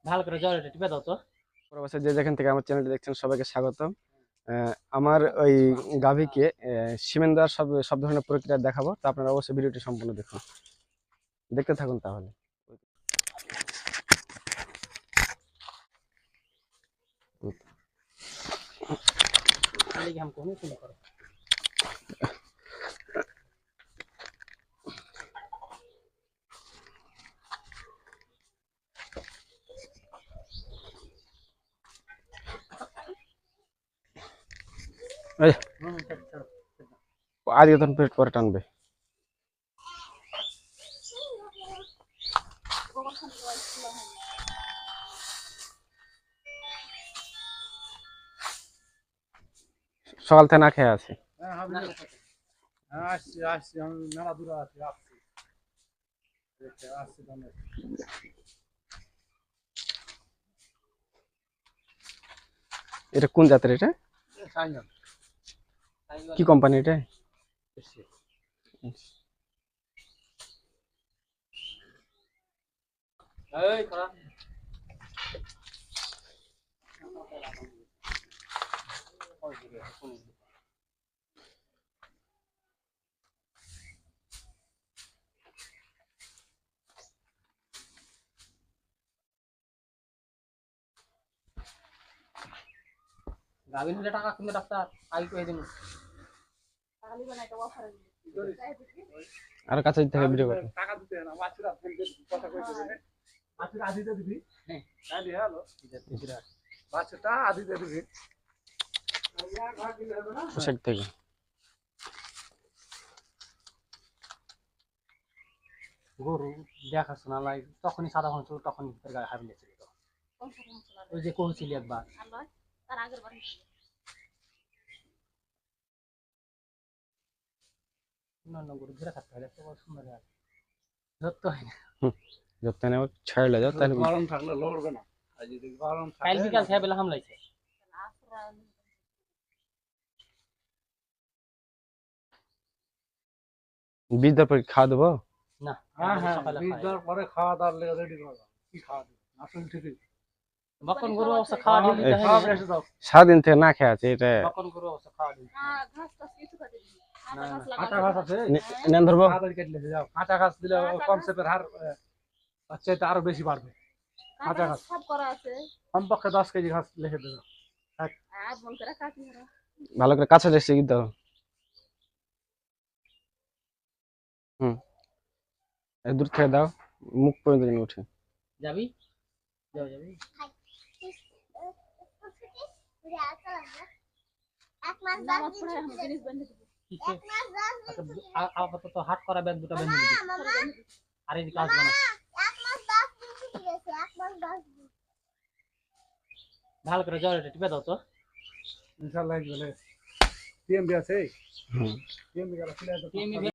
ভালো করে জলটা টিপে দাও তো। প্রবাসে যে যেখান থেকে আমার চ্যানেলটি দেখছেন সবাইকে স্বাগতম। আমার ওই গাভীকে সিমেন্ট দেওয়ার সব সব ধরনের প্রক্রিয়া দেখাবো, তো আপনারা অবশ্যই ভিডিওটি সম্পূর্ণ দেখুন, দেখতে থাকুন তাহলে। हमको नहीं करो। এই আজকে তখন পেট পরে টানবে। সকাল থেকে না খেয়ে আছে। এটা কোন জাতের? এটা কি কোম্পানি? এটা गावी ने टाका कितने डाक्टर आई को दिन আর কাছে দিতে হবে ভিডিও করতে। টাকা দিতে না মাছরা ফেলতে কথা কইতে হবে মাছরা আদিতে দিবি হ্যাঁ তাহলে হলো মাছটা আদিতে দিবি সেট থেকে গরু দেখাশোনা লাই তখনই সাদা হন ছিল, তখনই গায়ে হাবিলে ছিল। ওই যে কইছিলি একবার তার আগের বার না না গরু ধরে থাকতে হয়, তো সুন্দর হয় যত হয় না। যত নেও ছাড়লে যাও তাহলে গরম থাকলে লড়বে না আর যদি গরম থাকে কাল বিকাল থেকে বেলা হামলাইছে। বীজ দেওয়ার পর খাওয়া দেবো। না হ্যাঁ হ্যাঁ সকালে বীজ দেওয়ার পরে খাওয়া দাওয়ার লেগে রেডি করো। কি খাওয়া দিবে আসল ঠিকই বকন গরু অবস্থা খাওয়া দিলি এই, খাওয়া বেশি দাও সারাদিন থেকে না খেয়ে আছে এটা। বকন গরু অবস্থা খাওয়া দিলি ঘাস টাস কিছু খাতে দিবি না, না। কাঁচা ঘাস আছে নেন ধরবো। তাড়াতাড়ি কেটে যাও কাঁচা ঘাস দিলে কনসেপ্টের হার আচ্ছা এটা আরো বেশি বাড়বে। কাঁচা ঘাস সব করা আছে কমপক্ষে 10 কেজি ঘাস লিখে দেবো আর মন করে কাটি না ভালো করে কাছে রেখে কি দাও। দূর থেকে দাও, মুখ পর্যন্ত যেন উঠে। যাবি যাও যাবি কিসে আপাতত হাট করা ব্যাগ দুটো বেঁধে দিবি আর এদিকে আসবে না। ভালো করে জলটা টিপে দাও তো। ইনশাআল্লাহ বলে টিএমবি আছে হুম টিএমবি গেল